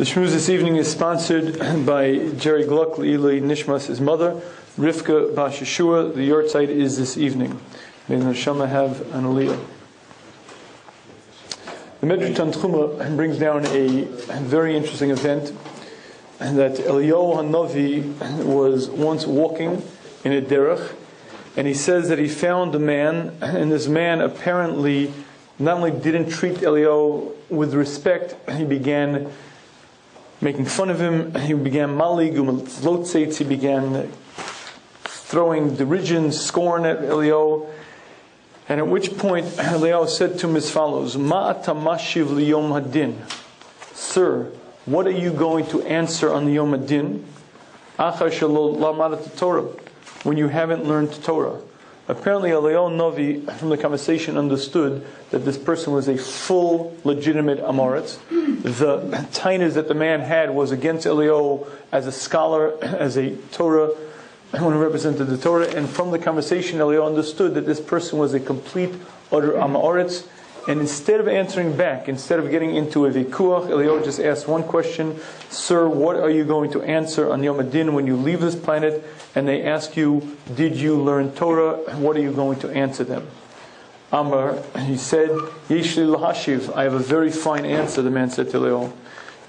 The Shmuz this evening is sponsored by Jerry Gluck, Le'ilai Nishmas, his mother, Rivka Bas Yeshua. The yahrzeit is this evening. May the Neshama have an aliyah. The Medrash Tanchuma brings down a very interesting event, that Eliyahu HaNavi was once walking in a derech, and he says that he found a man, and this man apparently not only didn't treat Eliyahu with respect, he began making fun of him. He began malig u'lotzitz. He began throwing derision, scorn at Eliyahu. And at which point Eliyahu said to him as follows: Ma atamashiv liyom hadin, sir, what are you going to answer on the Yom Hadin? Achar shelo lamadat Torah, when you haven't learned Torah. Apparently Eliyahu Navi, from the conversation, understood that this person was a full, legitimate Amoritz. The tainas that the man had was against Eliyahu as a scholar, as a Torah, one who represented the Torah. And from the conversation, Eliyahu understood that this person was a complete, utter Amoritz. And instead of answering back, instead of getting into a vikuach, Eliyahu just asked one question: sir, what are you going to answer on Yom Hadin when you leave this planet? And they ask you, did you learn Torah? What are you going to answer them? Amar, he said, Yesh li lahashiv, I have a very fine answer, the man said to Eliyahu.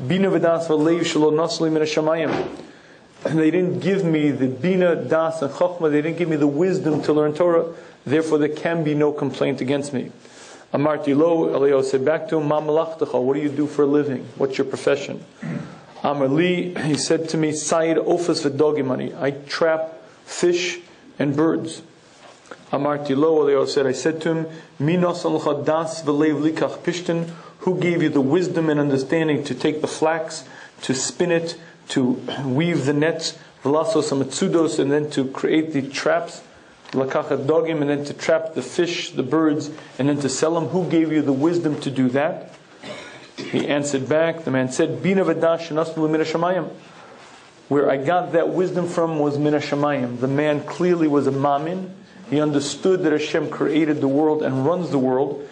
Bina v'das v'leiv shelo nasli min hashamayim. And they didn't give me the bina, das, and chokhmah, they didn't give me the wisdom to learn Torah, therefore there can be no complaint against me. Amarti lo, Eliyahu said back to him, Ma malachtacha, what do you do for a living? What's your profession? Amar li, he said to me, Sayid ofas v'dogimani, I trap fish and birds. Amarti lo, Eliyahu said, I said to him, Minos alcha das v'leiv likach pishtin, who gave you the wisdom and understanding to take the flax, to spin it, to weave the nets, v'lasos amatsudos, and then to create the traps, lakachat dogim, and then to trap the fish, the birds, and then to sell them? Who gave you the wisdom to do that? He answered back, the man said, Bina v'dash shenasnu min hashamayim. Where I got that wisdom from was min hashamayim. The man clearly was a mamin. He understood that Hashem created the world and runs the world,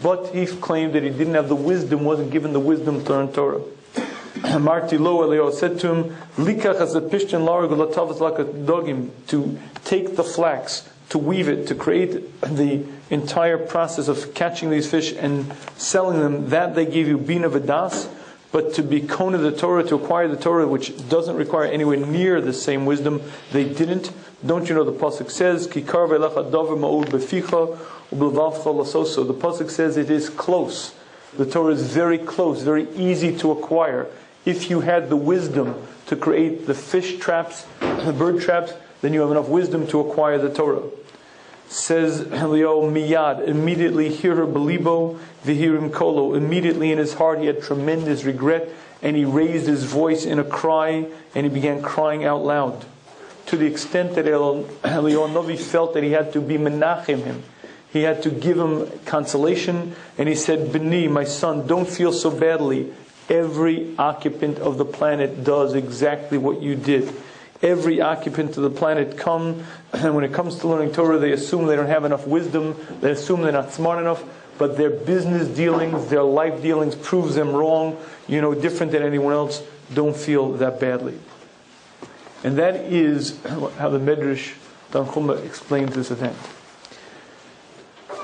but he claimed that he didn't have the wisdom, wasn't given the wisdom to learn Torah. Marti lo, Eliyahu said to him, Likach as a pishtin larg latavas lakat dogim, to take the flax, to weave it, to create the entire process of catching these fish and selling them, that they give you bina v'das. But to be kona the Torah, to acquire the Torah, which doesn't require anywhere near the same wisdom, they didn't. Don't you know the pasuk says, Kikar ve'lecha davar ma'ud beficha u'b'levavcha lasoso. The pasuk says it is close. The Torah is very close, very easy to acquire. If you had the wisdom to create the fish traps, the bird traps, then you have enough wisdom to acquire the Torah. Says Eliyahu miyad, immediately hira belibo v'hirim kolo. Immediately in his heart he had tremendous regret, and he raised his voice in a cry, and he began crying out loud, to the extent that Eliyahu Navi felt that he had to be menachem him. He had to give him consolation, and he said, B'ni, my son, don't feel so badly. Every occupant of the planet does exactly what you did. Every occupant of the planet come, and when it comes to learning Torah, they assume they don't have enough wisdom, they assume they're not smart enough, but their business dealings, their life dealings proves them wrong, different than anyone else. Don't feel that badly. And that is how the Medrash Tanchuma explains this event.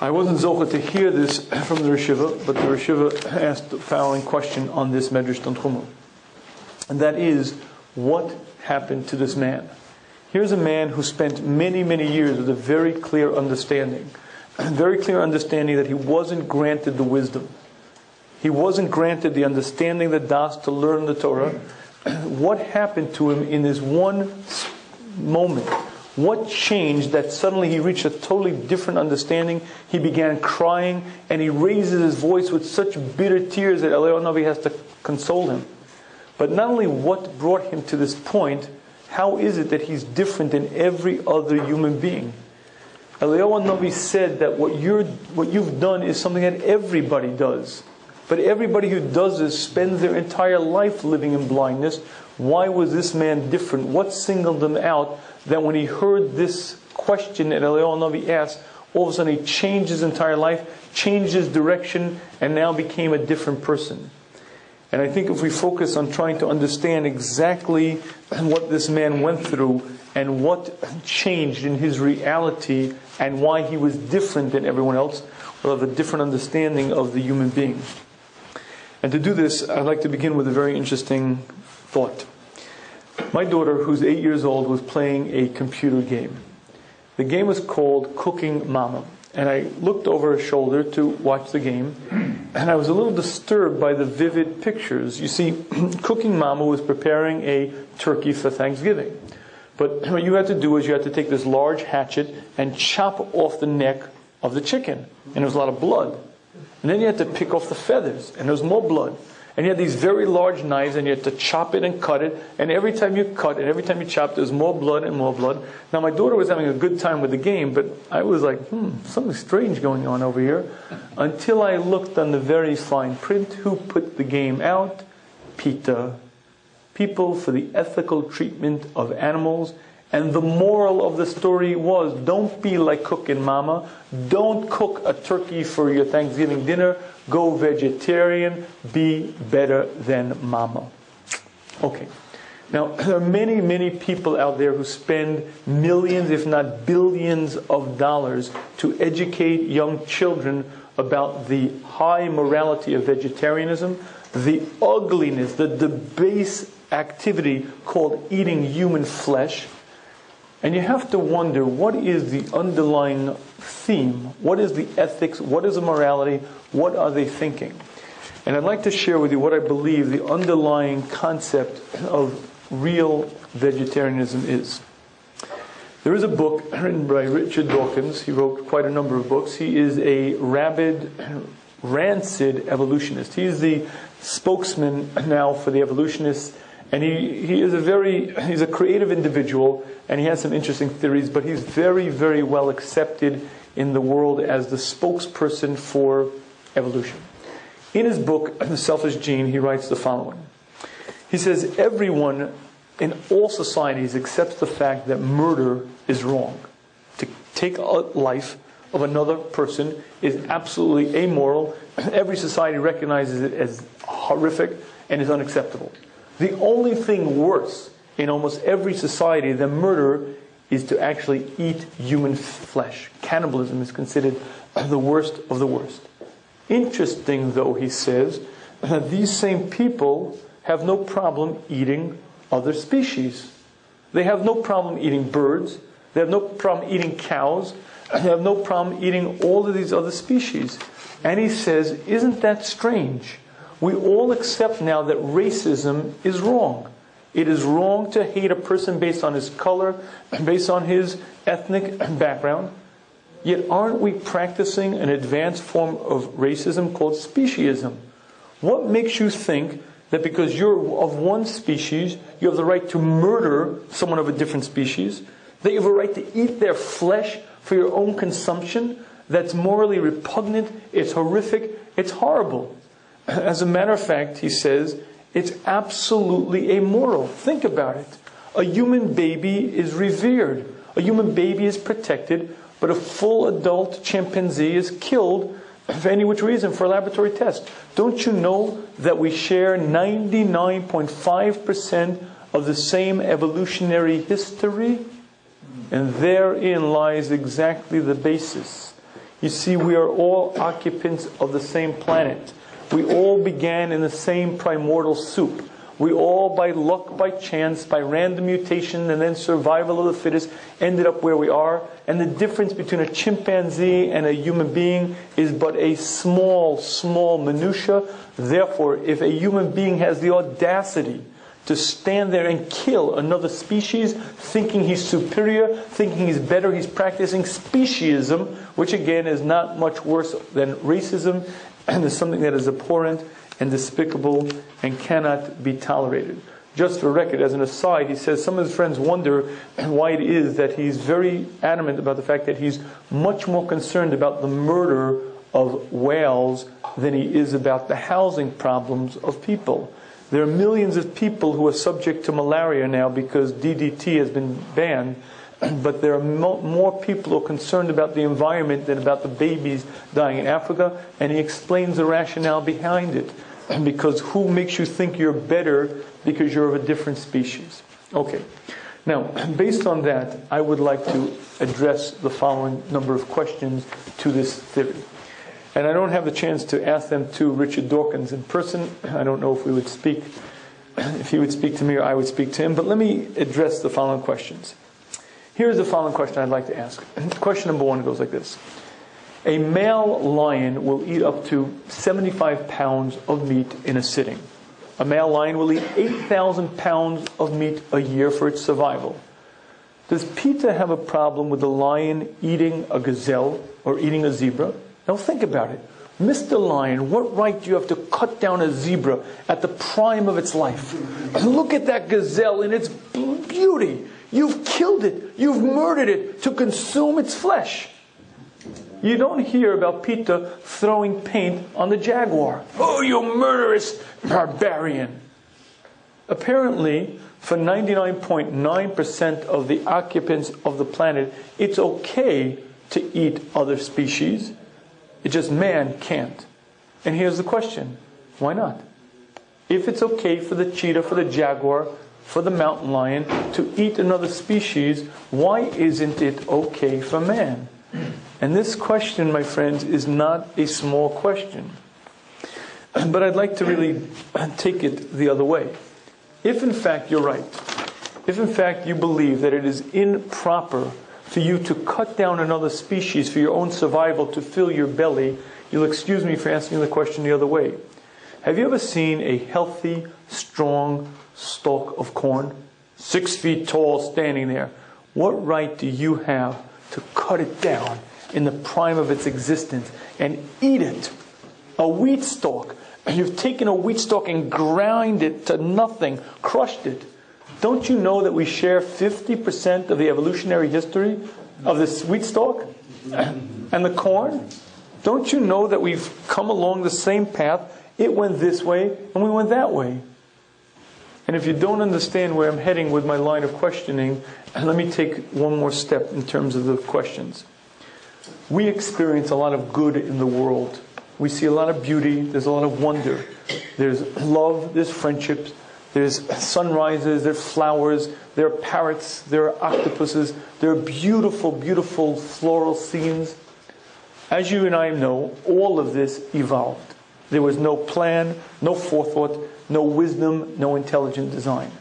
I wasn't zocheh to hear this from the Rishiva, but the Rishiva asked the following question on this Medrash Tanchuma. And that is, what happened to this man? Here's a man who spent many, many years with a very clear understanding. Very clear understanding that he wasn't granted the wisdom. He wasn't granted the understanding, the das, to learn the Torah. What happened to him in this one moment? What changed that suddenly he reached a totally different understanding? He began crying, and he raises his voice with such bitter tears that Eliyahu Navi has to console him. But not only what brought him to this point, how is it that he's different than every other human being? Eliyahu Navi said that what you've done is something that everybody does. But everybody who does this spends their entire life living in blindness. Why was this man different? What singled him out that when he heard this question that Eliyahu Navi asked, all of a sudden he changed his entire life, changed his direction, and now became a different person? And I think if we focus on trying to understand exactly what this man went through and what changed in his reality and why he was different than everyone else, we'll have a different understanding of the human being. And to do this, I'd like to begin with a very interesting thought. My daughter, who's 8 years old, was playing a computer game. The game was called Cooking Mama. And I looked over her shoulder to watch the game, and I was a little disturbed by the vivid pictures. You see, Cooking Mama was preparing a turkey for Thanksgiving. But what you had to do is you had to take this large hatchet and chop off the neck of the chicken. And there was a lot of blood. And then you had to pick off the feathers, and there was more blood. And you had these very large knives, and you had to chop it and cut it. And every time you cut and every time you chop, there was more blood and more blood. Now, my daughter was having a good time with the game, but I was like, something strange going on over here. Until I looked on the very fine print. Who put the game out? PETA. People for the Ethical Treatment of Animals. And the moral of the story was, don't be like Cooking Mama. Don't cook a turkey for your Thanksgiving dinner. Go vegetarian. Be better than Mama. Okay. Now, there are many, many people out there who spend millions, if not billions of dollars to educate young children about the high morality of vegetarianism, the ugliness, the debased activity called eating human flesh. And you have to wonder, what is the underlying theme? What is the ethics? What is the morality? What are they thinking? And I'd like to share with you what I believe the underlying concept of real vegetarianism is. There is a book written by Richard Dawkins. He wrote quite a number of books. He is a rabid, rancid evolutionist. He is the spokesman now for the evolutionists. And he's a creative individual, and he has some interesting theories, but he's very, very well accepted in the world as the spokesperson for evolution. In his book, The Selfish Gene, he writes the following. He says, everyone in all societies accepts the fact that murder is wrong. To take a life of another person is absolutely amoral. Every society recognizes it as horrific and is unacceptable. The only thing worse in almost every society than murder is to actually eat human flesh. Cannibalism is considered the worst of the worst. Interesting, though, he says, these same people have no problem eating other species. They have no problem eating birds. They have no problem eating cows. They have no problem eating all of these other species. And he says, isn't that strange? We all accept now that racism is wrong. It is wrong to hate a person based on his color, based on his ethnic background. Yet aren't we practicing an advanced form of racism called speciesism? What makes you think that because you're of one species, you have the right to murder someone of a different species, that you have a right to eat their flesh for your own consumption? That's morally repugnant, it's horrific, it's horrible. As a matter of fact, he says, it's absolutely amoral. Think about it. A human baby is revered. A human baby is protected, but a full adult chimpanzee is killed for any which reason, for a laboratory test. Don't you know that we share 99.5% of the same evolutionary history? And therein lies exactly the basis. You see, we are all occupants of the same planet. We all began in the same primordial soup. We all, by luck, by chance, by random mutation, and then survival of the fittest, ended up where we are. And the difference between a chimpanzee and a human being is but a small, small minutia. Therefore, if a human being has the audacity to stand there and kill another species, thinking he's superior, thinking he's better, he's practicing speciesism, which again is not much worse than racism, and is something that is abhorrent and despicable and cannot be tolerated. Just for record, as an aside, he says some of his friends wonder why it is that he's very adamant about the fact that he's much more concerned about the murder of whales than he is about the housing problems of people. There are millions of people who are subject to malaria now because DDT has been banned, but there are more people who are concerned about the environment than about the babies dying in Africa, and he explains the rationale behind it. because who makes you think you're better because you're of a different species? Okay. Now, based on that, I would like to address the following number of questions to this theory. And I don't have the chance to ask them to Richard Dawkins in person. I don't know if we would speak, if he would speak to me or I would speak to him. But let me address the following questions. Here's the following question I'd like to ask. Question number one goes like this. A male lion will eat up to 75 pounds of meat in a sitting. A male lion will eat 8,000 pounds of meat a year for its survival. Does PETA have a problem with the lion eating a gazelle or eating a zebra? Now think about it. Mr. Lion, what right do you have to cut down a zebra at the prime of its life? Look at that gazelle in its beauty. You've killed it. You've murdered it to consume its flesh. You don't hear about PETA throwing paint on the jaguar. Oh, you murderous barbarian. Apparently, for 99.9% of the occupants of the planet, it's okay to eat other species. It's just man can't. And here's the question. Why not? If it's okay for the cheetah, for the jaguar, for the mountain lion to eat another species, why isn't it okay for man? And this question, my friends, is not a small question. But I'd like to really take it the other way. If in fact you're right, if in fact you believe that it is improper for you to cut down another species for your own survival to fill your belly, you'll excuse me for asking the question the other way. Have you ever seen a healthy, strong stalk of corn? 6 feet tall, standing there. What right do you have to cut it down in the prime of its existence and eat it? A wheat stalk. You've taken a wheat stalk and ground it to nothing, crushed it. Don't you know that we share 50% of the evolutionary history of this wheat stalk and the corn? Don't you know that we've come along the same path? It went this way and we went that way. And if you don't understand where I'm heading with my line of questioning, let me take one more step in terms of the questions. We experience a lot of good in the world. We see a lot of beauty. There's a lot of wonder. There's love. There's friendships. There's sunrises. There's flowers. There are parrots. There are octopuses. There are beautiful, beautiful floral scenes. As you and I know, all of this evolved. There was no plan, no forethought, no wisdom, no intelligent design.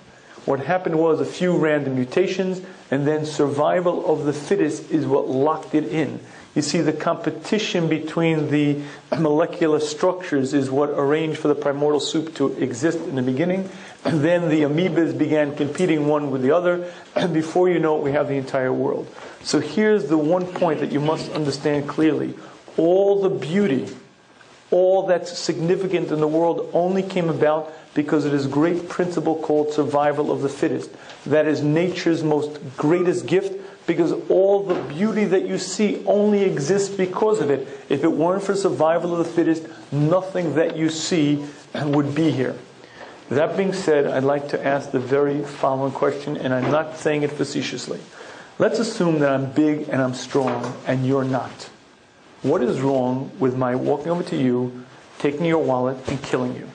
What happened was a few random mutations, and then survival of the fittest is what locked it in. You see, the competition between the molecular structures is what arranged for the primordial soup to exist in the beginning. And then the amoebas began competing one with the other. And before you know it, we have the entire world. So here's the one point that you must understand clearly. All the beauty, all that's significant in the world only came about because of this great principle called survival of the fittest. That is nature's most greatest gift, because all the beauty that you see only exists because of it. If it weren't for survival of the fittest, nothing that you see would be here. That being said, I'd like to ask the very following question, and I'm not saying it facetiously. Let's assume that I'm big and I'm strong, and you're not. What is wrong with my walking over to you, taking your wallet, and killing you?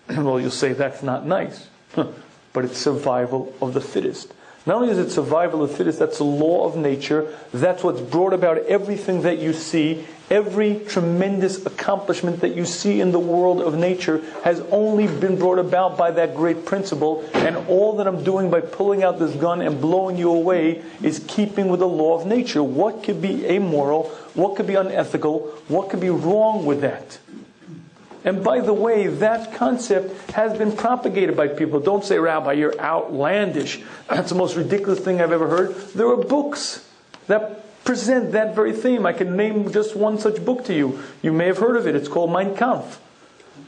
Well, you'll say that's not nice. But it's survival of the fittest. Not only is it survival of the fittest, that's the law of nature. That's what's brought about everything that you see. Every tremendous accomplishment that you see in the world of nature has only been brought about by that great principle. And all that I'm doing by pulling out this gun and blowing you away is keeping with the law of nature. What could be amoral? What could be unethical? What could be wrong with that? And by the way, that concept has been propagated by people. Don't say, Rabbi, you're outlandish. That's the most ridiculous thing I've ever heard. There are books that present that very theme. I can name just one such book to you. You may have heard of it. It's called Mein Kampf.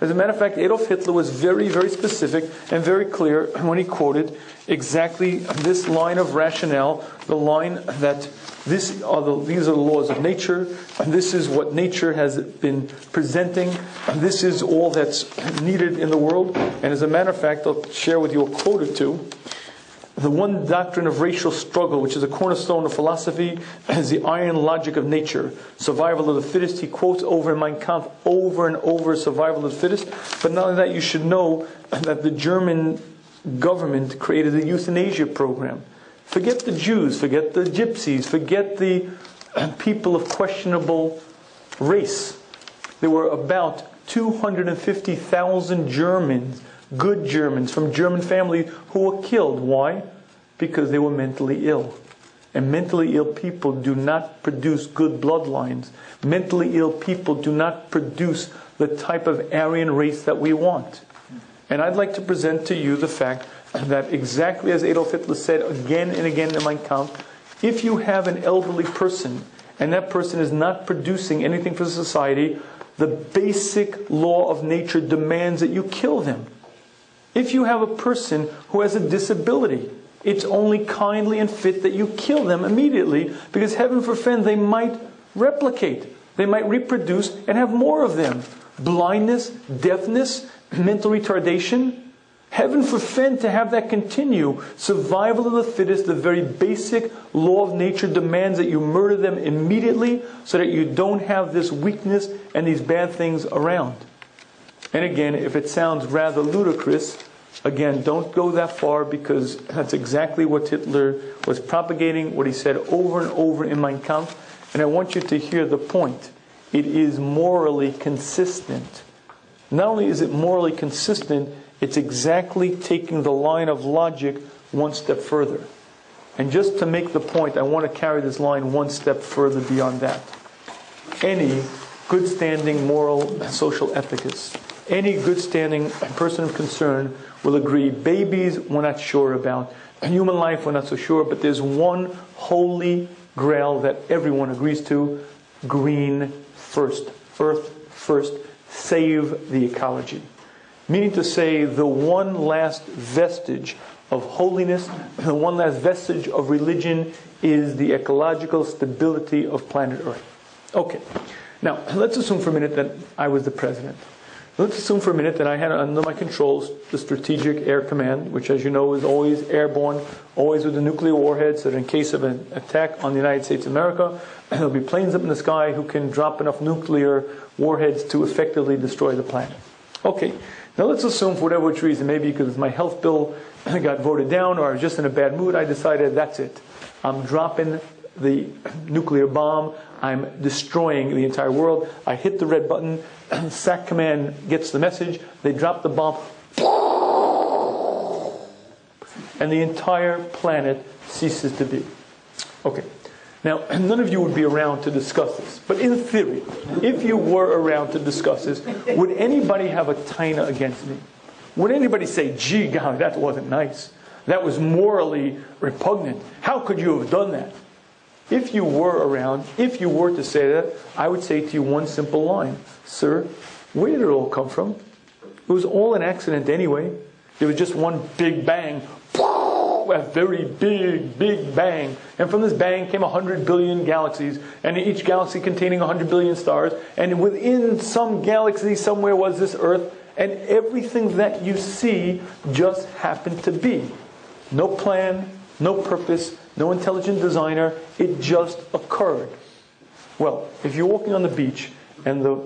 As a matter of fact, Adolf Hitler was very, very specific and very clear when he quoted exactly this line of rationale, the line that these are the laws of nature, and this is what nature has been presenting, and this is all that's needed in the world. And as a matter of fact, I'll share with you a quote or two. the one doctrine of racial struggle, which is a cornerstone of philosophy, is the iron logic of nature. Survival of the fittest. He quotes over in Mein Kampf over and over, survival of the fittest. But not only that, you should know that the German government created a euthanasia program. Forget the Jews, forget the gypsies, forget the people of questionable race. There were about 250,000 Germans, good Germans, from German families who were killed. Why? Because they were mentally ill. And mentally ill people do not produce good bloodlines. Mentally ill people do not produce the type of Aryan race that we want. And I'd like to present to you the fact that exactly as Adolf Hitler said again and again in Mein Kampf, if you have an elderly person and that person is not producing anything for society, the basic law of nature demands that you kill them. If you have a person who has a disability, it's only kindly and fit that you kill them immediately, because heaven forfend, they might replicate. They might reproduce and have more of them. Blindness, deafness, mental retardation. Heaven forfend to have that continue. Survival of the fittest, the very basic law of nature demands that you murder them immediately so that you don't have this weakness and these bad things around. And again, if it sounds rather ludicrous, again, don't go that far, because that's exactly what Hitler was propagating, what he said over and over in Mein Kampf. And I want you to hear the point. It is morally consistent. Not only is it morally consistent, it's exactly taking the line of logic one step further. And just to make the point, I want to carry this line one step further beyond that. Any good standing moral social ethicist, any good standing person of concern will agree, babies we're not sure about, human life we're not so sure, but there's one holy grail that everyone agrees to: green first, earth first, save the ecology. Meaning to say, the one last vestige of holiness, the one last vestige of religion is the ecological stability of planet Earth. Okay, now let's assume for a minute that I was the president. Let's assume for a minute that I had under my controls the Strategic Air Command, which, as you know, is always airborne, always with a nuclear warhead, so that in case of an attack on the United States of America, there'll be planes up in the sky who can drop enough nuclear warheads to effectively destroy the planet. Okay, now let's assume for whatever reason, maybe because my health bill got voted down or I was just in a bad mood, I decided that's it. I'm dropping the nuclear bomb. I'm destroying the entire world. I hit the red button. SAC Command gets the message. They drop the bomb. And the entire planet ceases to be. Okay. Now, none of you would be around to discuss this. But in theory, if you were around to discuss this, would anybody have a taina against me? Would anybody say, gee, golly, that wasn't nice? That was morally repugnant. How could you have done that? If you were around, if you were to say that, I would say to you one simple line. Sir, where did it all come from? It was all an accident anyway. There was just one big bang. A very big, big bang. And from this bang came 100 billion galaxies. And each galaxy containing 100 billion stars. And within some galaxy somewhere was this Earth. And everything that you see just happened to be. No plan, no purpose, no intelligent designer. It just occurred. Well, if you're walking on the beach and the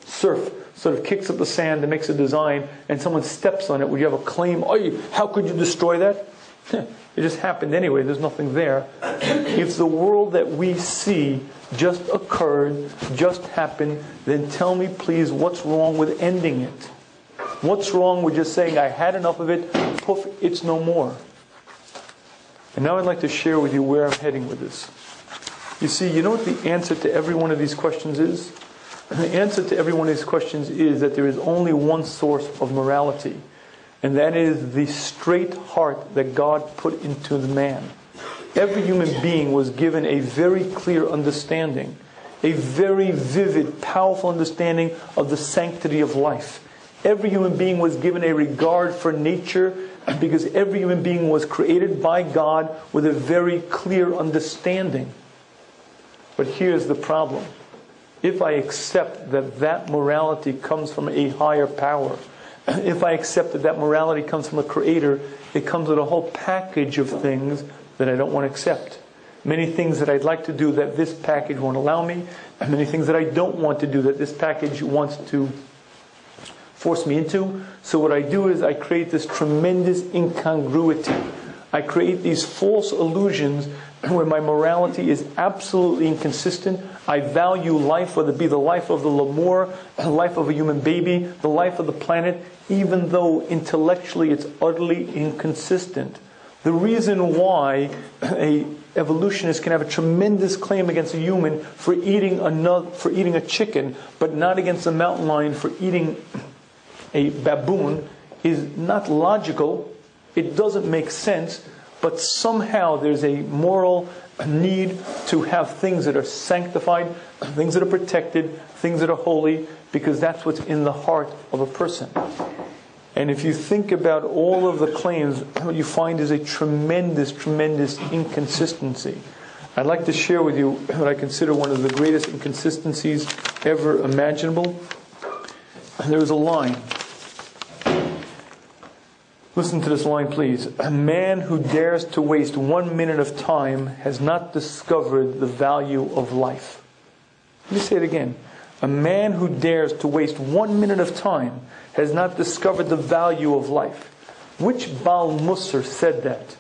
surf sort of kicks up the sand and makes a design and someone steps on it, would you have a claim, oh, how could you destroy that? It just happened anyway. There's nothing there. If the world that we see just occurred, just happened, then tell me, please, what's wrong with ending it? What's wrong with just saying, I had enough of it, poof, it's no more? And now I'd like to share with you where I'm heading with this. You see, you know what the answer to every one of these questions is? The answer to every one of these questions is that there is only one source of morality. And that is the straight heart that God put into the man. Every human being was given a very clear understanding, a very vivid, powerful understanding of the sanctity of life. Every human being was given a regard for nature, because every human being was created by God with a very clear understanding. But here's the problem. If I accept that that morality comes from a higher power, if I accept that morality comes from a creator, it comes with a whole package of things that I don't want to accept. Many things that I'd like to do that this package won't allow me, and many things that I don't want to do that this package wants to force me into. So what I do is I create this tremendous incongruity. I create these false illusions where my morality is absolutely inconsistent. I value life, whether it be the life of the lemur, the life of a human baby, the life of the planet, even though intellectually it's utterly inconsistent. The reason why a evolutionists can have a tremendous claim against a human for eating a chicken, but not against a mountain lion for eating a baboon is not logical. It doesn't make sense, but somehow there's a moral need to have things that are sanctified, things that are protected, things that are holy, because that's what's in the heart of a person. And if you think about all of the claims, what you find is a tremendous, tremendous inconsistency. I'd like to share with you what I consider one of the greatest inconsistencies ever imaginable. There's a line. Listen to this line, please. A man who dares to waste 1 minute of time has not discovered the value of life. Let me say it again. A man who dares to waste 1 minute of time has not discovered the value of life. Which Baal Musar said that?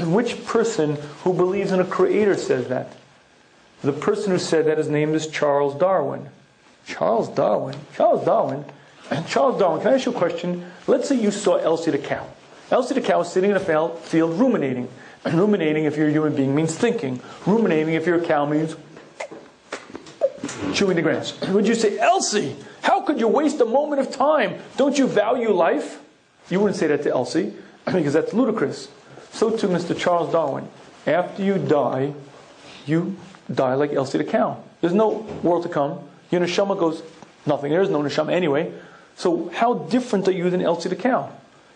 Which person who believes in a creator says that? The person who said that, his name is Charles Darwin. Charles Darwin? Charles Darwin? Charles Darwin, can I ask you a question? Let's say you saw Elsie the cow. Elsie the cow is sitting in a field ruminating. And ruminating, if you're a human being, means thinking. Ruminating, if you're a cow, means chewing the grass. Would you say, Elsie, how could you waste a moment of time? Don't you value life? You wouldn't say that to Elsie, because that's ludicrous. So too, Mr. Charles Darwin. After you die like Elsie the cow. There's no world to come. Your neshama goes nothing. There is no neshama anyway. So how different are you than Elsie the cow?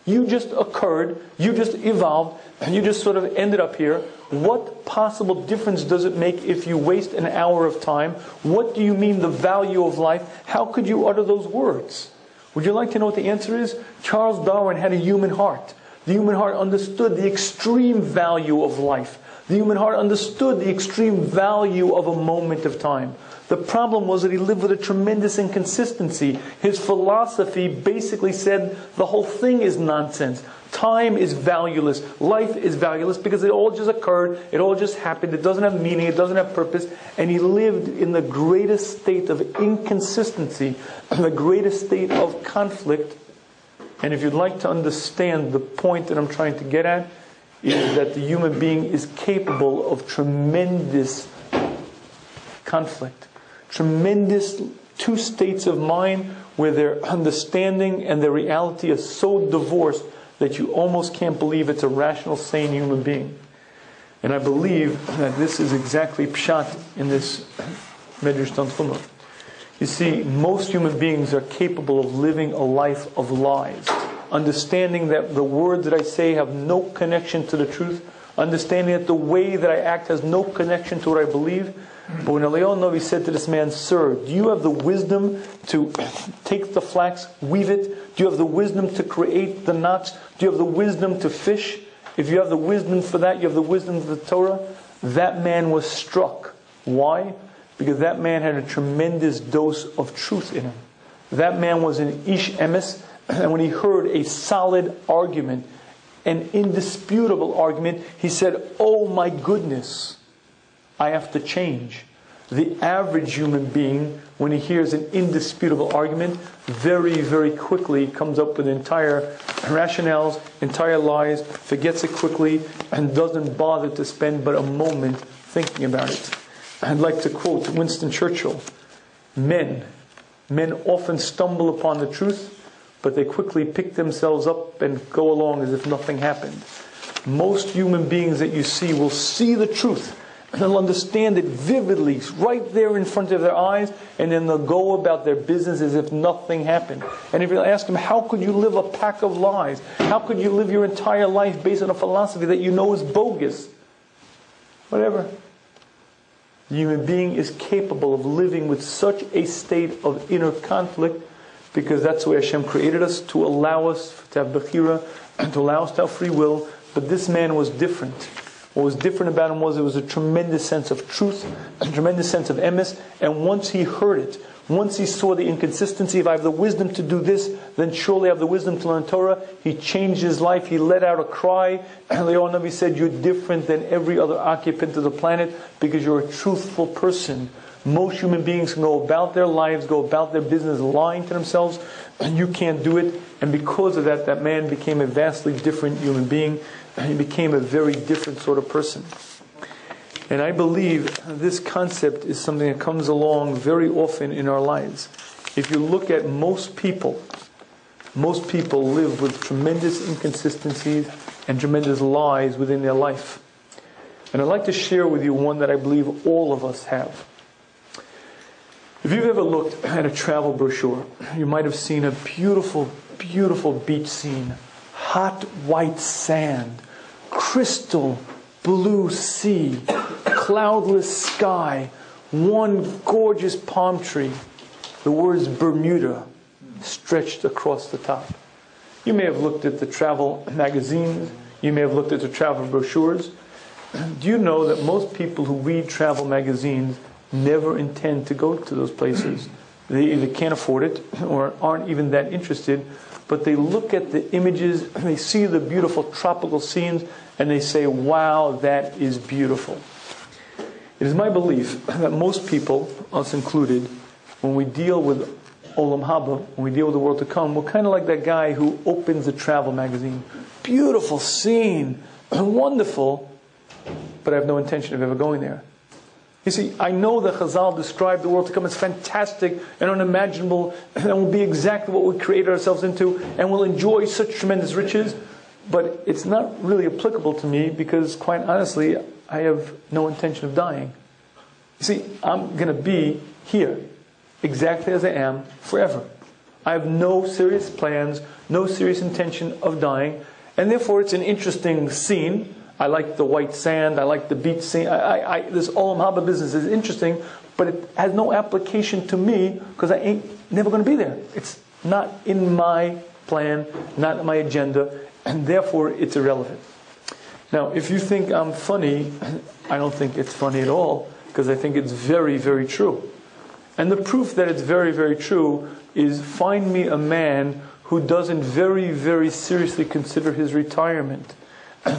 You just occurred, you just evolved, and you just sort of ended up here. What possible difference does it make if you waste an hour of time? What do you mean the value of life? How could you utter those words? Would you like to know what the answer is? Charles Darwin had a human heart. The human heart understood the extreme value of life. The human heart understood the extreme value of a moment of time. The problem was that he lived with a tremendous inconsistency. His philosophy basically said the whole thing is nonsense. Time is valueless. Life is valueless because it all just occurred. It all just happened. It doesn't have meaning. It doesn't have purpose. And he lived in the greatest state of inconsistency, the greatest state of conflict. And if you'd like to understand the point that I'm trying to get at, is that the human being is capable of tremendous conflict. Tremendous two states of mind where their understanding and their reality are so divorced that you almost can't believe it's a rational, sane human being. And I believe that this is exactly pshat in this Medrash Tanchuma. You see, most human beings are capable of living a life of lies. Understanding that the words that I say have no connection to the truth. Understanding that the way that I act has no connection to what I believe. But when Eliyahu Navi said to this man, Sir, do you have the wisdom to take the flax, weave it? Do you have the wisdom to create the knots? Do you have the wisdom to fish? If you have the wisdom for that, you have the wisdom of the Torah. That man was struck. Why? Because that man had a tremendous dose of truth in him. That man was an ish emes, and when he heard a solid argument, an indisputable argument, he said, oh my goodness, I have to change. The average human being, when he hears an indisputable argument, very, very quickly comes up with entire rationales, entire lies, forgets it quickly, and doesn't bother to spend but a moment thinking about it. I'd like to quote Winston Churchill. Men often stumble upon the truth, but they quickly pick themselves up and go along as if nothing happened. Most human beings that you see will see the truth, and they'll understand it vividly, right there in front of their eyes, and then they'll go about their business as if nothing happened. And if you ask them, how could you live a pack of lies? How could you live your entire life based on a philosophy that you know is bogus? Whatever. The human being is capable of living with such a state of inner conflict because that's the way Hashem created us, to allow us to have Bechira, and to allow us to have free will. But this man was different. What was different about him was, it was a tremendous sense of truth, a tremendous sense of emes, and once he heard it, once he saw the inconsistency, if I have the wisdom to do this, then surely I have the wisdom to learn Torah, he changed his life, he let out a cry, and Eliyahu Navi said, you're different than every other occupant of the planet, because you're a truthful person. Most human beings can go about their lives, go about their business lying to themselves, and you can't do it. And because of that, that man became a vastly different human being, and he became a very different sort of person. And I believe this concept is something that comes along very often in our lives. If you look at most people live with tremendous inconsistencies and tremendous lies within their life. And I'd like to share with you one that I believe all of us have. If you've ever looked at a travel brochure, you might have seen a beautiful, beautiful beach scene. Hot white sand, crystal blue sea, cloudless sky, one gorgeous palm tree, the words Bermuda stretched across the top. You may have looked at the travel magazines, you may have looked at the travel brochures. Do you know that most people who read travel magazines never intend to go to those places? They either can't afford it or aren't even that interested, but they look at the images, they see the beautiful tropical scenes, and they say, wow, that is beautiful. It is my belief that most people, us included, when we deal with Olam Haba, when we deal with the world to come, we're kind of like that guy who opens a travel magazine. Beautiful scene, wonderful, but I have no intention of ever going there. You see, I know that Chazal described the world to come as fantastic and unimaginable, and will be exactly what we created ourselves into, and we'll enjoy such tremendous riches, but it's not really applicable to me, because quite honestly, I have no intention of dying. You see, I'm going to be here, exactly as I am, forever. I have no serious plans, no serious intention of dying, and therefore it's an interesting scene. I like the white sand, I like the beach scene. This Olam Haba business is interesting, but it has no application to me, because I ain't never going to be there. It's not in my plan, not in my agenda, and therefore it's irrelevant. Now, if you think I'm funny, I don't think it's funny at all, because I think it's very, very true. And the proof that it's very, very true is, find me a man who doesn't very, very seriously consider his retirement.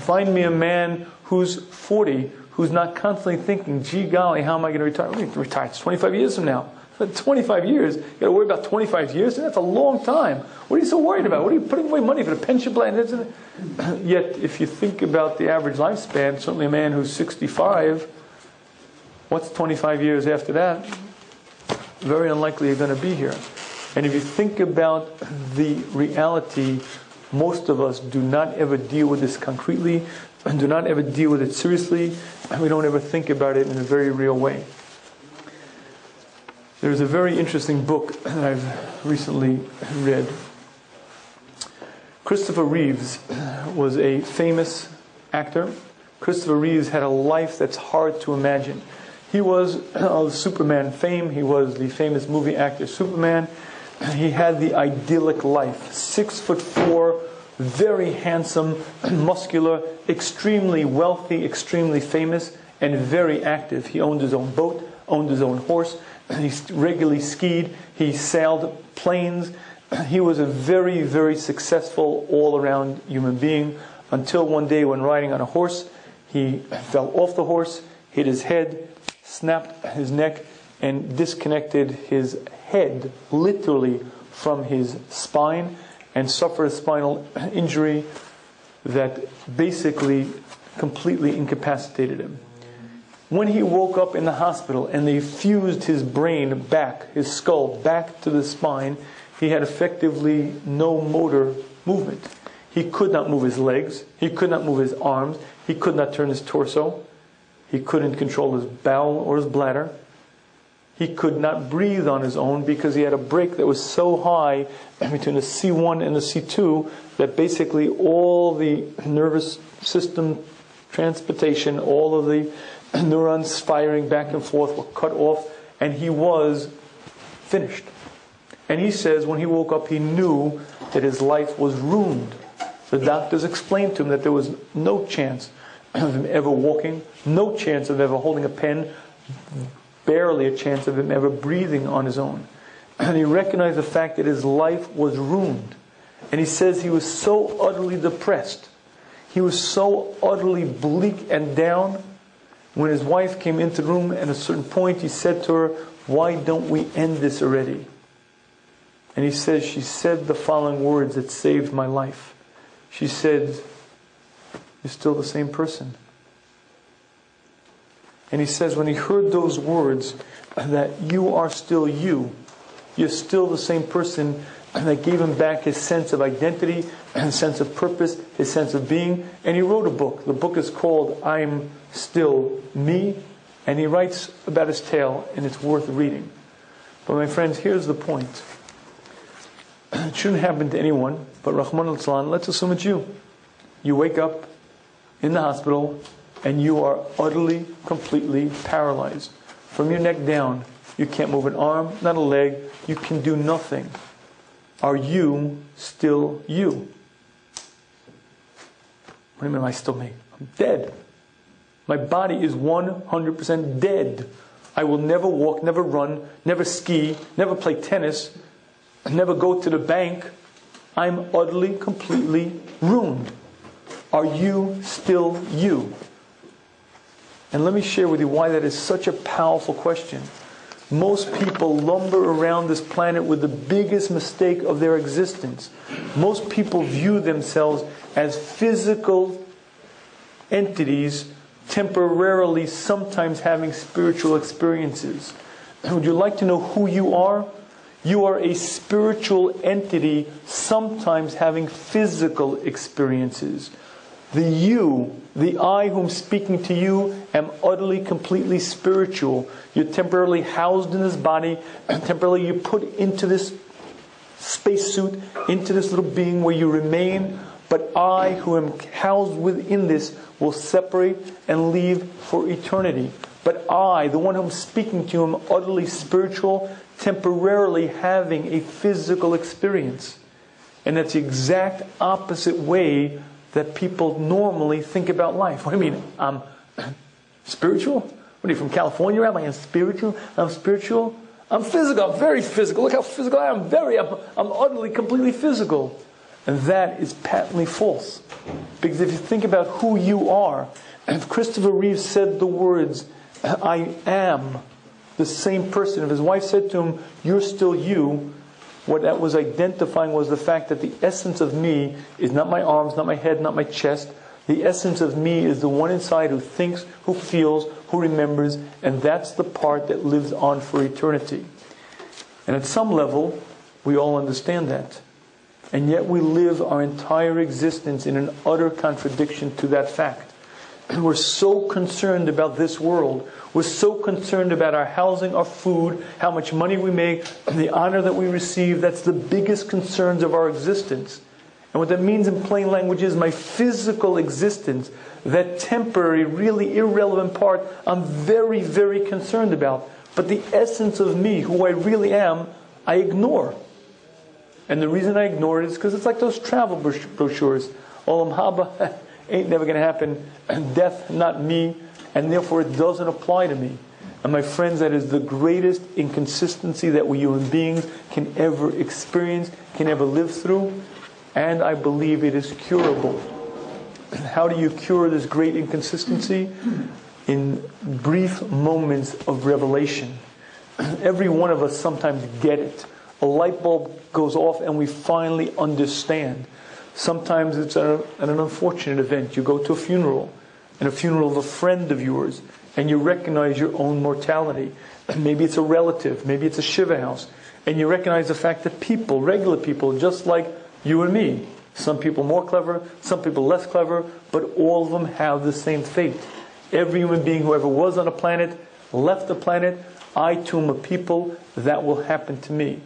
Find me a man who's 40, who's not constantly thinking, gee golly, how am I going to retire? I'm going to retire. It's 25 years from now. 25 years? You got to worry about 25 years? That's a long time. What are you so worried about? What are you putting away money for the pension plan? Yet, if you think about the average lifespan, certainly a man who's 65, what's 25 years after that? Very unlikely you're going to be here. And if you think about the reality, most of us do not ever deal with this concretely, and do not ever deal with it seriously, and we don't ever think about it in a very real way. There's a very interesting book that I've recently read. Christopher Reeves was a famous actor. Christopher Reeves had a life that's hard to imagine. He was of Superman fame. He was the famous movie actor Superman. He had the idyllic life. 6'4", very handsome, muscular, extremely wealthy, extremely famous, and very active. He owned his own boat, owned his own horse. He regularly skied. He sailed planes. He was a very, very successful all-around human being, until one day when riding on a horse, he fell off the horse, hit his head, snapped his neck, and disconnected his head literally from his spine, and suffered a spinal injury that basically completely incapacitated him. When he woke up in the hospital and they fused his brain back, his skull back to the spine, he had effectively no motor movement. He could not move his legs, he could not move his arms, he could not turn his torso, he couldn't control his bowel or his bladder. He could not breathe on his own, because he had a break that was so high between the C1 and the C2 that basically all the nervous system transportation, all of the neurons firing back and forth were cut off, and he was finished. And he says when he woke up, he knew that his life was ruined. The doctors explained to him that there was no chance of him ever walking, no chance of ever holding a pen, barely a chance of him ever breathing on his own. And he recognized the fact that his life was ruined. And he says he was so utterly depressed. He was so utterly bleak and down. When his wife came into the room, at a certain point he said to her, "Why don't we end this already?" And he says, she said the following words that saved my life. She said, "You're still the same person." And he says when he heard those words, that you are still you, you're still the same person, and that gave him back his sense of identity, his sense of purpose, his sense of being. And he wrote a book. The book is called I'm Still Me. And he writes about his tale, and it's worth reading. But my friends, here's the point. It shouldn't happen to anyone, but Rahman al-Islam, let's assume it's you. You wake up in the hospital, and you are utterly, completely paralyzed. From your neck down, you can't move an arm, not a leg, you can do nothing. Are you still you? What do you mean, am I still me? I'm dead. My body is 100% dead. I will never walk, never run, never ski, never play tennis, never go to the bank. I'm utterly, completely ruined. Are you still you? And let me share with you why that is such a powerful question. Most people lumber around this planet with the biggest mistake of their existence. Most people view themselves as physical entities, temporarily sometimes having spiritual experiences. Would you like to know who you are? You are a spiritual entity, sometimes having physical experiences. The you, the I whom speaking to you, am utterly, completely spiritual. You're temporarily housed in this body, and temporarily you're put into this spacesuit, into this little being where you remain. But I, who am housed within this, will separate and leave for eternity. But I, the one whom speaking to you, am utterly spiritual, temporarily having a physical experience. And that's the exact opposite way that people normally think about life. What do you mean? I'm spiritual? What are you, from California? I'm spiritual? I'm spiritual? I'm physical. I'm very physical. Look how physical I am. I'm utterly, completely physical. And that is patently false. Because if you think about who you are, and if Christopher Reeve said the words, I am the same person, if his wife said to him, you're still you, what that was identifying was the fact that the essence of me is not my arms, not my head, not my chest. The essence of me is the one inside who thinks, who feels, who remembers, and that's the part that lives on for eternity. And at some level, we all understand that. And yet we live our entire existence in an utter contradiction to that fact. And we're so concerned about this world. We're so concerned about our housing, our food, how much money we make, the honor that we receive. That's the biggest concerns of our existence. And what that means in plain language is my physical existence, that temporary, really irrelevant part, I'm very, very concerned about. But the essence of me, who I really am, I ignore. And the reason I ignore it is because it's like those travel brochures. Olam Haba ain't never going to happen. Death, not me. And therefore it doesn't apply to me. And my friends, that is the greatest inconsistency that we human beings can ever experience, can ever live through. And I believe it is curable. How do you cure this great inconsistency? In brief moments of revelation. Every one of us sometimes get it. A light bulb goes off and we finally understand. Sometimes it's an unfortunate event. You go to a funeral of a friend of yours, and you recognize your own mortality. Maybe it's a relative, maybe it's a shiva house, and you recognize the fact that people, regular people, just like you and me, some people more clever, some people less clever, but all of them have the same fate. Every human being who ever was on a planet, left the planet, I too am a people, that will happen to me.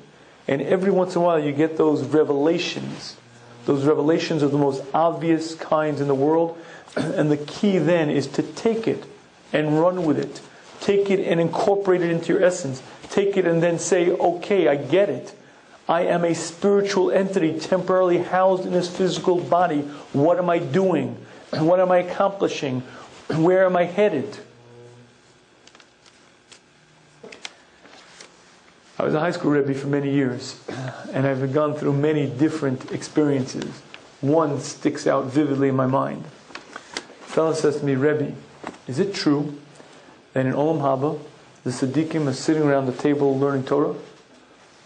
And every once in a while you get those revelations. Those revelations are the most obvious kinds in the world. And the key then is to take it and run with it. Take it and incorporate it into your essence. Take it and then say, okay, I get it. I am a spiritual entity temporarily housed in this physical body. What am I doing? What am I accomplishing? Where am I headed? I was a high school Rebbe for many years, and I've gone through many different experiences. One sticks out vividly in my mind. A fellow says to me, Rebbe, is it true that in Olam Haba, the Tzaddikim are sitting around the table learning Torah?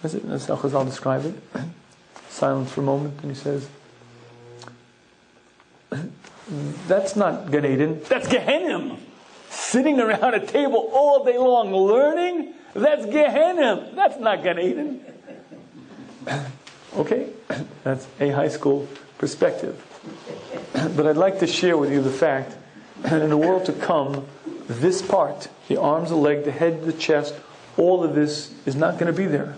That's how Chazal describe it. Silence for a moment, and he says, that's not Gan Eden, that's Gehenna. Sitting around a table all day long learning, that's Gehenna. That's not Gan Eden. Okay, that's a high school perspective. But I'd like to share with you the fact that in the world to come, this part, the arms, the leg, the head, the chest, all of this is not going to be there.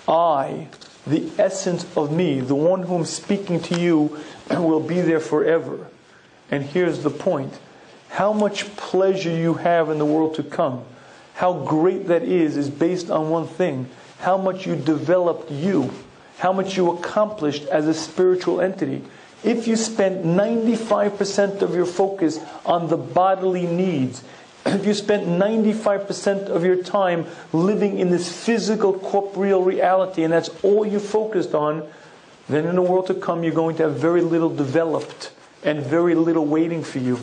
I, the essence of me, the one whom speaking to you, will be there forever. And here's the point. How much pleasure you have in the world to come, how great that is based on one thing. How much you developed you. How much you accomplished as a spiritual entity. If you spent 95% of your focus on the bodily needs, if you spent 95% of your time living in this physical, corporeal reality, and that's all you focused on, then in the world to come you're going to have very little developed and very little waiting for you.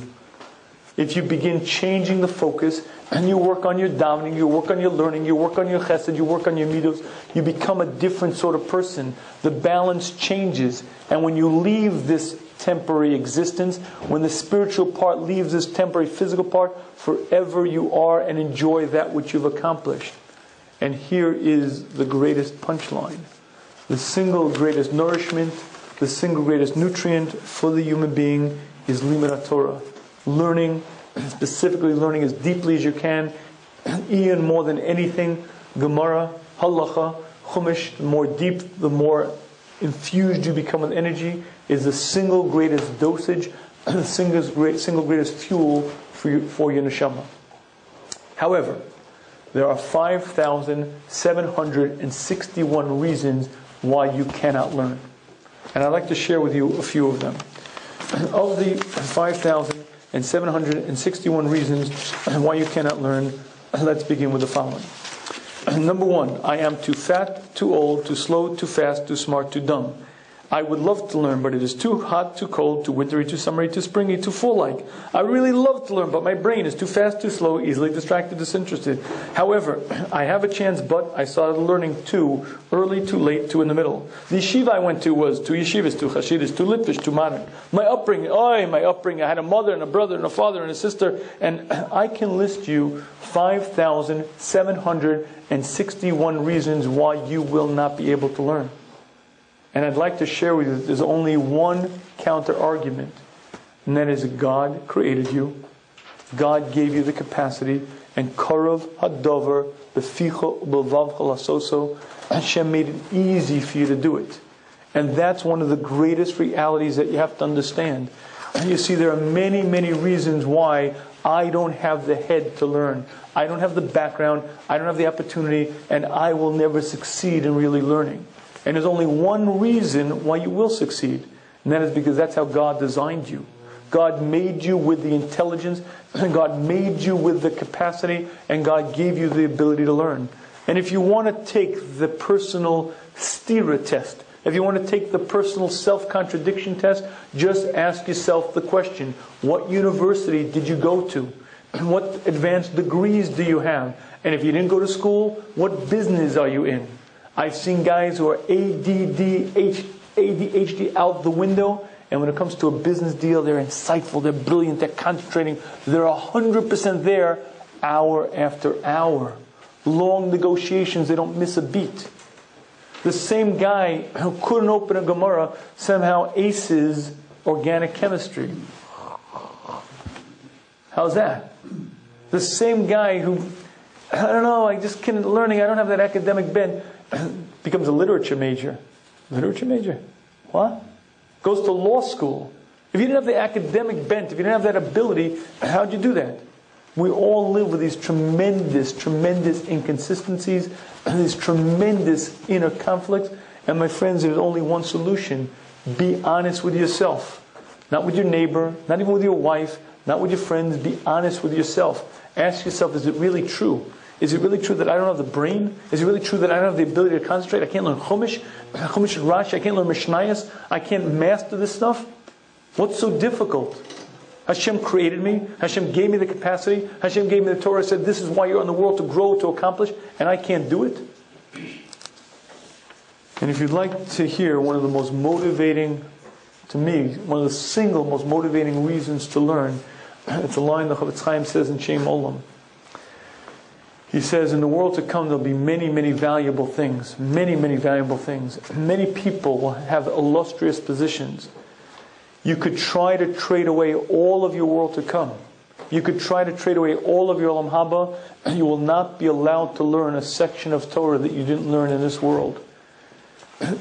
If you begin changing the focus, and you work on your davening, you work on your learning, you work on your chesed, you work on your midos, you become a different sort of person. The balance changes. And when you leave this temporary existence, when the spiritual part leaves this temporary physical part, forever you are and enjoy that which you've accomplished. And here is the greatest punchline. The single greatest nourishment, the single greatest nutrient for the human being is Limud Torah. Learning, specifically learning as deeply as you can, even more than anything, Gemara, Halacha, Chumash, the more deep, the more infused you become with energy, is the single greatest dosage, the single greatest fuel for your neshama. However, there are 5,761 reasons why you cannot learn. And I'd like to share with you a few of them. Of the 5,761 reasons why you cannot learn, let's begin with the following. Number one, I am too fat, too old, too slow, too fast, too smart, too dumb. I would love to learn, but it is too hot, too cold, too wintry, too summery, too springy, too fall-like. I really love to learn, but my brain is too fast, too slow, easily distracted, disinterested. However, I have a chance, but I started learning too early, too late, too in the middle. The yeshiva I went to was too yeshivas, too chashidis, too litvish, too modern. My upbringing, I had a mother and a brother and a father and a sister, and I can list you 5,761 reasons why you will not be able to learn. And I'd like to share with you that there's only one counter argument, and that is God created you. God gave you the capacity, and Karav Hadover Beficha B'Vavcha Lasoso. Hashem made it easy for you to do it. And that's one of the greatest realities that you have to understand. And you see, there are many, many reasons why I don't have the head to learn. I don't have the background, I don't have the opportunity, and I will never succeed in really learning. And there's only one reason why you will succeed. And that is because that's how God designed you. God made you with the intelligence, and God made you with the capacity, and God gave you the ability to learn. And if you want to take the personal stira test, if you want to take the personal self-contradiction test, just ask yourself the question, what university did you go to? What advanced degrees do you have? And if you didn't go to school, what business are you in? I've seen guys who are ADHD out the window, and when it comes to a business deal, they're insightful, they're brilliant, they're concentrating, they're 100% there, hour after hour. Long negotiations, they don't miss a beat. The same guy who couldn't open a Gemara somehow aces organic chemistry. How's that? The same guy who, I don't know, I just can't learning, I don't have that academic bent, becomes a literature major. Literature major? What? Goes to law school. If you didn't have the academic bent, if you didn't have that ability, how'd you do that? We all live with these tremendous, tremendous inconsistencies, and these tremendous inner conflicts. And my friends, there's only one solution. Be honest with yourself. Not with your neighbor, not even with your wife, not with your friends. Be honest with yourself. Ask yourself, is it really true? Is it really true that I don't have the brain? Is it really true that I don't have the ability to concentrate? I can't learn Chumash and Rashi. I can't learn Mishnayos. I can't master this stuff. What's so difficult? Hashem created me. Hashem gave me the capacity. Hashem gave me the Torah. Said this is why you're in the world, to grow, to accomplish, and I can't do it. And if you'd like to hear one of the most motivating, to me, one of the single most motivating reasons to learn, it's a line the Chavetz Chaim says in Shem Olam. He says, in the world to come, there'll be many, many valuable things. Many, many valuable things. Many people will have illustrious positions. You could try to trade away all of your world to come. You could try to trade away all of your Olam Haba, and you will not be allowed to learn a section of Torah that you didn't learn in this world.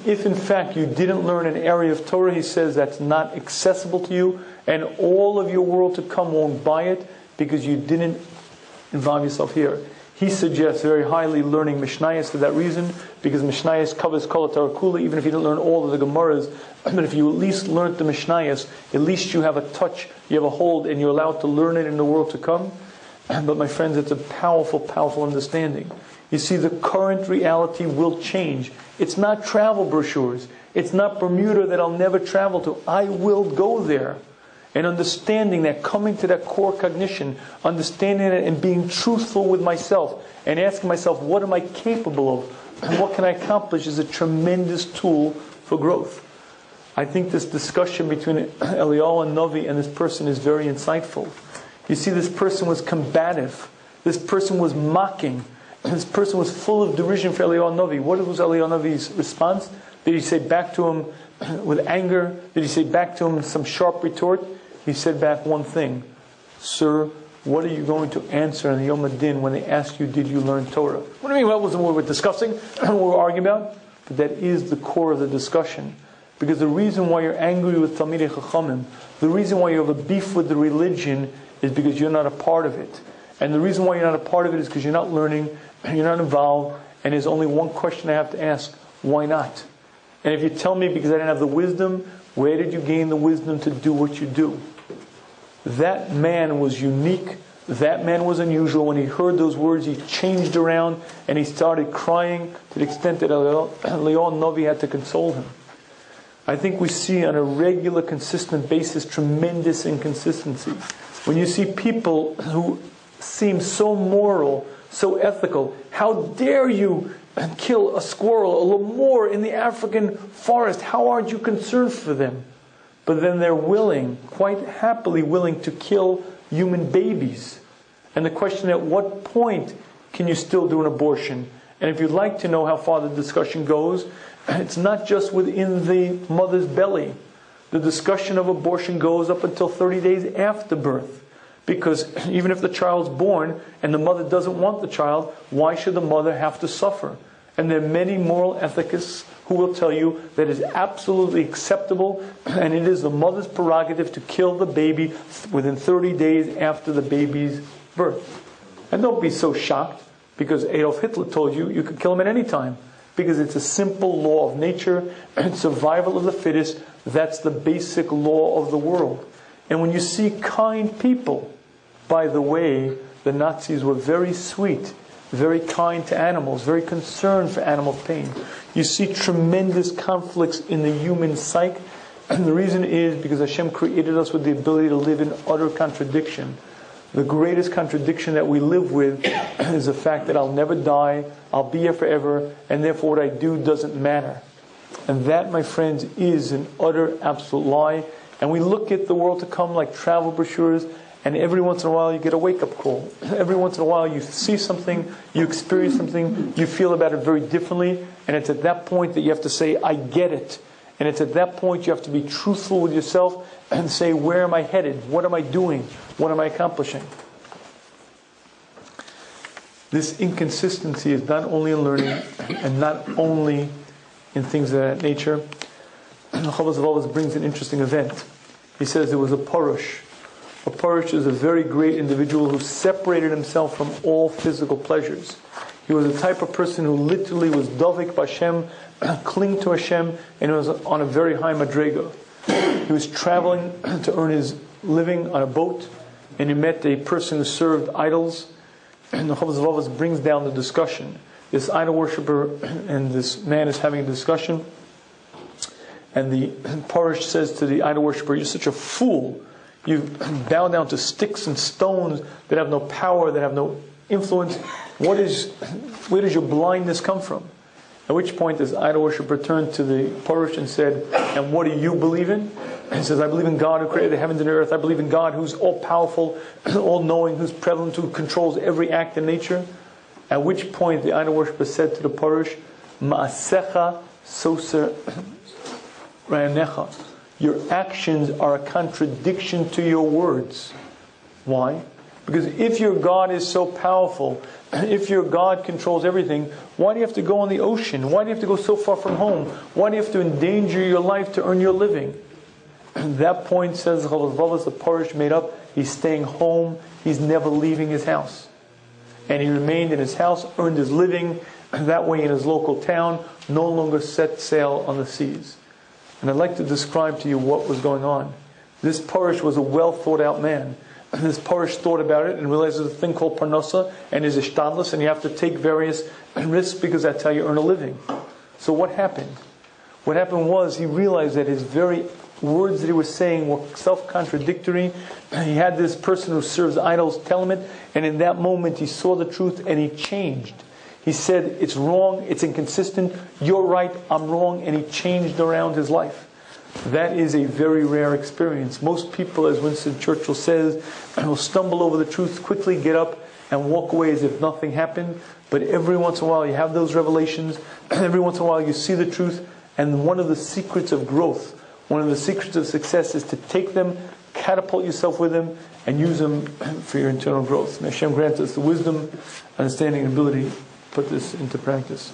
If in fact you didn't learn an area of Torah, he says that's not accessible to you, and all of your world to come won't buy it because you didn't involve yourself here. He suggests very highly learning Mishnayos for that reason, because Mishnayos covers Kol HaTorah Kula, even if you didn't learn all of the Gemaras. But if you at least learned the Mishnayos, at least you have a touch, you have a hold, and you're allowed to learn it in the world to come. But my friends, it's a powerful, powerful understanding. You see, the current reality will change. It's not travel brochures. It's not Bermuda that I'll never travel to. I will go there. And understanding that, coming to that core cognition, understanding it and being truthful with myself, and asking myself, what am I capable of? And what can I accomplish, is a tremendous tool for growth. I think this discussion between Eliyahu and Navi and this person is very insightful. You see, this person was combative. This person was mocking. This person was full of derision for Eliyahu and Navi. What was Eliyahu and Navi's response? Did he say back to him with anger? Did he say back to him some sharp retort? He said back one thing: Sir, what are you going to answer in the Yom HaDin when they ask you, did you learn Torah? What do you mean? What was what we were discussing? What we were arguing about? But that is the core of the discussion. Because the reason why you're angry with Talmidei Chachamim, the reason why you have a beef with the religion, is because you're not a part of it. And the reason why you're not a part of it is because you're not learning, and you're not involved, and there's only one question I have to ask: why not? And if you tell me because I didn't have the wisdom, where did you gain the wisdom to do what you do? That man was unique. That man was unusual. When he heard those words, he changed around and he started crying to the extent that Eliyahu Navi had to console him. I think we see on a regular, consistent basis tremendous inconsistency. When you see people who seem so moral, so ethical, how dare you kill a squirrel, a lemur in the African forest? How aren't you concerned for them? But then they're willing, quite happily willing, to kill human babies. And the question, at what point can you still do an abortion? And if you'd like to know how far the discussion goes, it's not just within the mother's belly. The discussion of abortion goes up until 30 days after birth. Because even if the child's born and the mother doesn't want the child, why should the mother have to suffer? And there are many moral ethicists who will tell you that it is absolutely acceptable, and it is the mother's prerogative to kill the baby within 30 days after the baby's birth. And don't be so shocked, because Adolf Hitler told you you could kill him at any time. Because it's a simple law of nature, and survival of the fittest. That's the basic law of the world. And when you see kind people, by the way, the Nazis were very sweet, very kind to animals, very concerned for animal pain. You see tremendous conflicts in the human psyche, and the reason is because Hashem created us with the ability to live in utter contradiction. The greatest contradiction that we live with is the fact that I'll never die, I'll be here forever, and therefore what I do doesn't matter. And that, my friends, is an utter, absolute lie. And we look at the world to come like travel brochures, and every once in a while you get a wake-up call. Every once in a while you see something, you experience something, you feel about it very differently, and it's at that point that you have to say, I get it. And it's at that point you have to be truthful with yourself and say, where am I headed? What am I doing? What am I accomplishing? This inconsistency is not only in learning and not only in things of that nature. Chavos always brings an interesting event. He says there was a Parush A Parish is a very great individual who separated himself from all physical pleasures. He was the type of person who literally was dovik b'Hashem, cling to Hashem, and was on a very high madrega. He was traveling to earn his living on a boat, and he met a person who served idols. And the Chovos HaLevavos brings down the discussion. This idol worshiper and this man is having a discussion, and the Parish says to the idol worshiper, "You're such a fool. You bow down to sticks and stones that have no power, that have no influence. Where does your blindness come from?" At which point this idol worshiper turned to the Parish and said, "And what do you believe in?" And he says, "I believe in God who created the heavens and the earth. I believe in God who's all-powerful, all-knowing, who's prevalent, who controls every act in nature." At which point the idol worshiper said to the Parish, "Ma'asecha soser rayanecha." Your actions are a contradiction to your words. Why? Because if your God is so powerful, if your God controls everything, why do you have to go on the ocean? Why do you have to go so far from home? Why do you have to endanger your life to earn your living? At that point, says the Chovos HaLevavos, the Parish made up, he's staying home, he's never leaving his house. And he remained in his house, earned his living, that way in his local town, no longer set sail on the seas. And I'd like to describe to you what was going on. This Parish was a well thought out man. This Parish thought about it and realized there's a thing called parnasa and is ishtadlus, and you have to take various risks because that's how you earn a living. So what happened? What happened was he realized that his very words that he was saying were self-contradictory. He had this person who serves idols tell him it, and in that moment he saw the truth and he changed. He said, "It's wrong, it's inconsistent, you're right, I'm wrong," and he changed around his life. That is a very rare experience. Most people, as Winston Churchill says, will stumble over the truth, quickly get up and walk away as if nothing happened. But every once in a while you have those revelations, every once in a while you see the truth, and one of the secrets of growth, one of the secrets of success is to take them, catapult yourself with them, and use them for your internal growth. May Hashem grant us the wisdom, understanding, and ability to put this into practice.